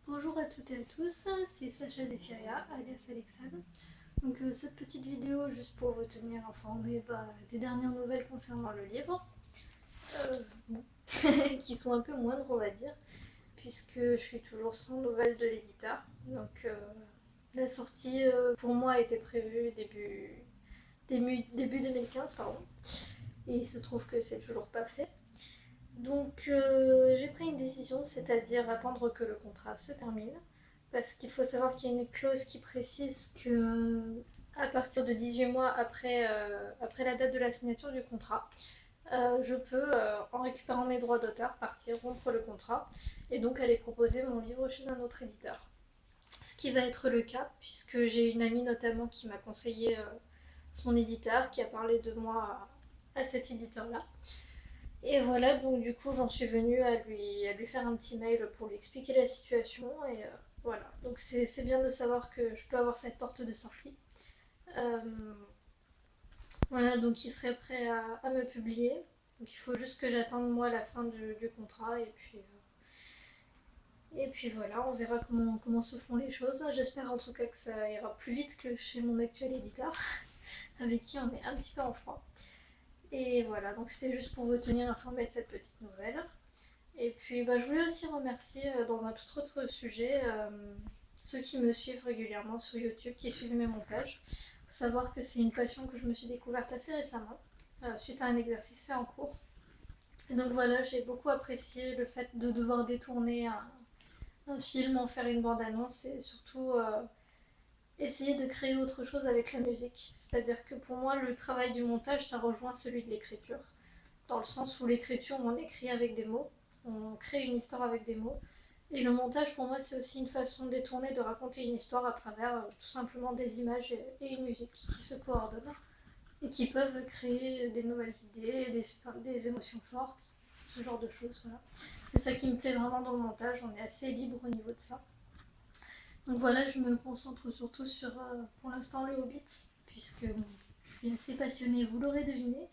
Bonjour à toutes et à tous, c'est Sacha Defiria, alias Alexandre. Donc cette petite vidéo juste pour vous tenir informé des dernières nouvelles concernant le livre, bon, qui sont un peu moindres on va dire, puisque je suis toujours sans nouvelles de l'éditeur. Donc la sortie pour moi était prévue début 2015, pardon, et il se trouve que c'est toujours pas fait. Donc j'ai pris une décision, c'est-à-dire attendre que le contrat se termine, parce qu'il faut savoir qu'il y a une clause qui précise que à partir de 18 mois après la date de la signature du contrat, je peux, en récupérant mes droits d'auteur, partir rompre le contrat et donc aller proposer mon livre chez un autre éditeur. Ce qui va être le cas, puisque j'ai une amie notamment qui m'a conseillé son éditeur, qui a parlé de moi à cet éditeur-là. Et voilà, donc du coup, j'en suis venue à lui faire un petit mail pour lui expliquer la situation. Et voilà, donc c'est bien de savoir que je peux avoir cette porte de sortie. Euh, voilà, donc il serait prêt à me publier. Donc il faut juste que j'attende moi la fin du contrat. Et puis voilà, on verra comment se font les choses. J'espère en tout cas que ça ira plus vite que chez mon actuel éditeur, avec qui on est un petit peu en froid. Et voilà, donc c'était juste pour vous tenir informé de cette petite nouvelle. Et puis je voulais aussi remercier dans un tout autre sujet ceux qui me suivent régulièrement sur YouTube, qui suivent mes montages. Il faut savoir que c'est une passion que je me suis découverte assez récemment, suite à un exercice fait en cours. Et donc voilà, j'ai beaucoup apprécié le fait de devoir détourner un film, en faire une bande-annonce et surtout essayer de créer autre chose avec la musique. C'est-à-dire que pour moi, le travail du montage, ça rejoint celui de l'écriture, dans le sens où l'écriture, on écrit avec des mots, on crée une histoire avec des mots. Et le montage, pour moi, c'est aussi une façon détournée de raconter une histoire à travers tout simplement des images et une musique qui se coordonnent et qui peuvent créer des nouvelles idées, des émotions fortes, ce genre de choses. Voilà. C'est ça qui me plaît vraiment dans le montage, on est assez libre au niveau de ça. Donc voilà, je me concentre surtout sur, pour l'instant, le Hobbit, puisque bon, je suis assez passionnée, vous l'aurez deviné.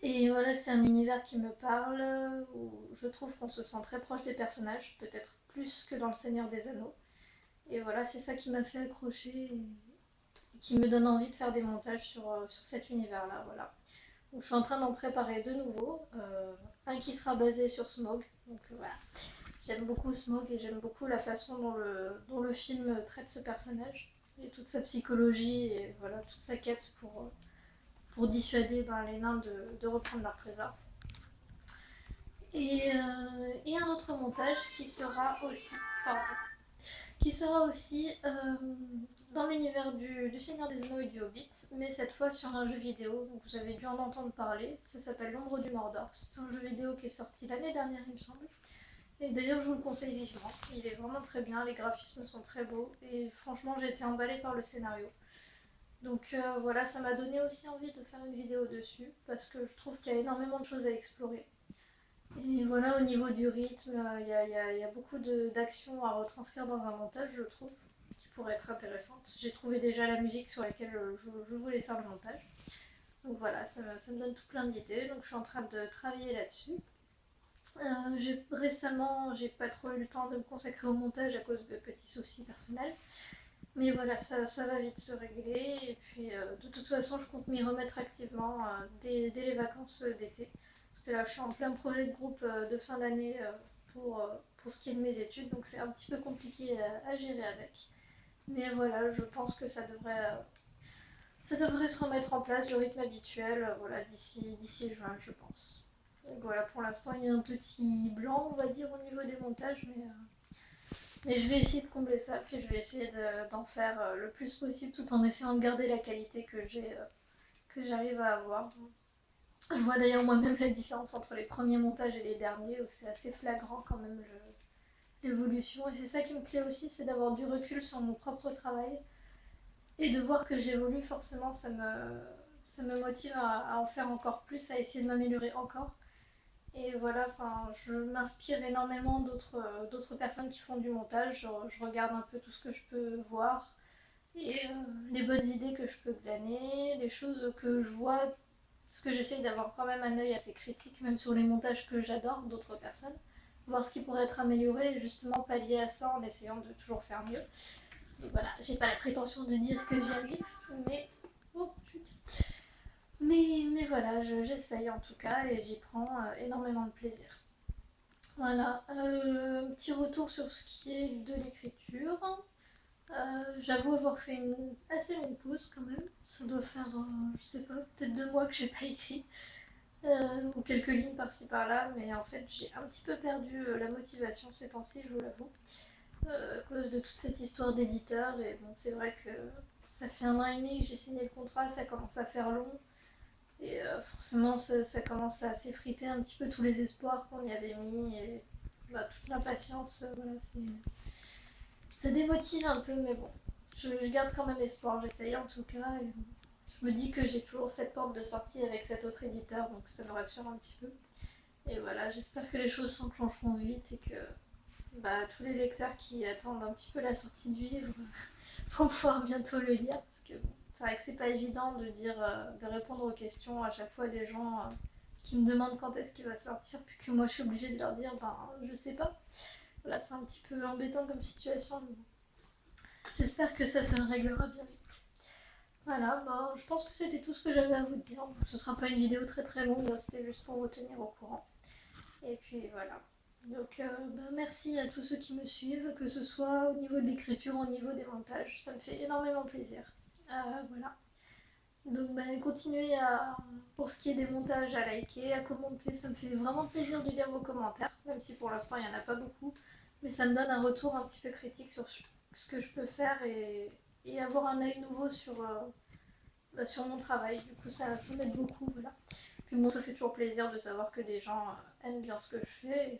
Et voilà, c'est un univers qui me parle, où je trouve qu'on se sent très proche des personnages, peut-être plus que dans Le Seigneur des Anneaux. Et voilà, c'est ça qui m'a fait accrocher et qui me donne envie de faire des montages sur cet univers-là. Voilà. Donc, je suis en train d'en préparer deux nouveaux, un qui sera basé sur Smaug. Donc voilà, j'aime beaucoup Smaug et j'aime beaucoup la façon dont le film traite ce personnage et toute sa psychologie et voilà, toute sa quête pour dissuader les nains de reprendre leur trésor. Et un autre montage pardon, qui sera aussi dans l'univers du Seigneur des Anneaux et du Hobbit, mais cette fois sur un jeu vidéo. Donc vous avez dû en entendre parler. Ça s'appelle L'Ombre du Mordor. C'est un jeu vidéo qui est sorti l'année dernière, il me semble. Et d'ailleurs, je vous le conseille vivement. Il est vraiment très bien. Les graphismes sont très beaux. Et franchement, j'ai été emballée par le scénario. Donc voilà, ça m'a donné aussi envie de faire une vidéo dessus parce que je trouve qu'il y a énormément de choses à explorer. Et voilà, au niveau du rythme, il y a beaucoup d'actions à retranscrire dans un montage, je trouve, qui pourrait être intéressante. J'ai trouvé déjà la musique sur laquelle je voulais faire le montage. Donc voilà, ça me donne tout plein d'idées. Donc je suis en train de travailler là-dessus. Récemment, j'ai pas trop eu le temps de me consacrer au montage à cause de petits soucis personnels. Mais voilà, ça va vite se régler. Et puis de toute façon, je compte m'y remettre activement dès les vacances d'été. Parce que là, je suis en plein projet de groupe de fin d'année pour ce qui est de mes études. Donc c'est un petit peu compliqué à gérer avec. Mais voilà, je pense que ça devrait se remettre en place, le rythme habituel, voilà, d'ici juin, je pense. Donc voilà, pour l'instant, il y a un petit blanc, on va dire, au niveau des montages, mais je vais essayer de combler ça, puis je vais essayer d'en faire le plus possible tout en essayant de garder la qualité que j'arrive à avoir. Je vois d'ailleurs moi-même la différence entre les premiers montages et les derniers, où c'est assez flagrant quand même l'évolution. Et c'est ça qui me plaît aussi, c'est d'avoir du recul sur mon propre travail et de voir que j'évolue. Forcément, ça me motive à en faire encore plus, à essayer de m'améliorer encore. Et voilà, je m'inspire énormément d'autres personnes qui font du montage. Je regarde un peu tout ce que je peux voir et les bonnes idées que je peux glaner, les choses que je vois, parce que j'essaye d'avoir quand même un œil assez critique, même sur les montages que j'adore d'autres personnes. voir ce qui pourrait être amélioré et justement pallier à ça en essayant de toujours faire mieux. Donc voilà, j'ai pas la prétention de dire que j'y arrive, mais... Oh, chut. Mais voilà, j'essaye en tout cas et j'y prends énormément de plaisir. Voilà, petit retour sur ce qui est de l'écriture. J'avoue avoir fait une assez longue pause quand même. Ça doit faire, je sais pas, peut-être 2 mois que j'ai pas écrit. Ou quelques lignes par-ci par-là, mais en fait j'ai un petit peu perdu la motivation ces temps-ci, je vous l'avoue, à cause de toute cette histoire d'éditeur. Et bon, c'est vrai que ça fait 1 an et demi que j'ai signé le contrat, ça commence à faire long. Et forcément, ça commence à s'effriter un petit peu tous les espoirs qu'on y avait mis. Et bah, toute l'impatience, voilà, ça démotive un peu, mais bon, je garde quand même espoir, j'essaye en tout cas. Et je me dis que j'ai toujours cette porte de sortie avec cet autre éditeur, donc ça me rassure un petit peu. Et voilà, j'espère que les choses s'enclencheront vite et que bah, tous les lecteurs qui attendent un petit peu la sortie du livre vont pouvoir bientôt le lire. Parce que bon, c'est vrai que c'est pas évident de dire, de répondre aux questions à chaque fois des gens qui me demandent quand est-ce qu'il va sortir, puis que moi je suis obligée de leur dire, ben je sais pas. Voilà, c'est un petit peu embêtant comme situation, mais bon. J'espère que ça se réglera bien vite. Voilà, bah, je pense que c'était tout ce que j'avais à vous dire. Ce sera pas une vidéo très très longue, c'était juste pour vous tenir au courant. Et puis voilà. Donc bah, merci à tous ceux qui me suivent, que ce soit au niveau de l'écriture, au niveau des montages. Ça me fait énormément plaisir. Voilà. Donc bah, continuez à, pour ce qui est des montages, à liker, à commenter. Ça me fait vraiment plaisir de lire vos commentaires, même si pour l'instant il n'y en a pas beaucoup. Mais ça me donne un retour un petit peu critique sur ce que je peux faire et avoir un œil nouveau sur mon travail. Du coup ça m'aide beaucoup. Voilà. Puis bon, ça fait toujours plaisir de savoir que des gens aiment bien ce que je fais et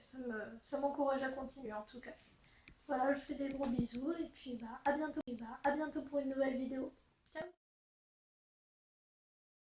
ça m'encourage à continuer en tout cas. Voilà, je fais des gros bisous et puis bah à bientôt pour une nouvelle vidéo.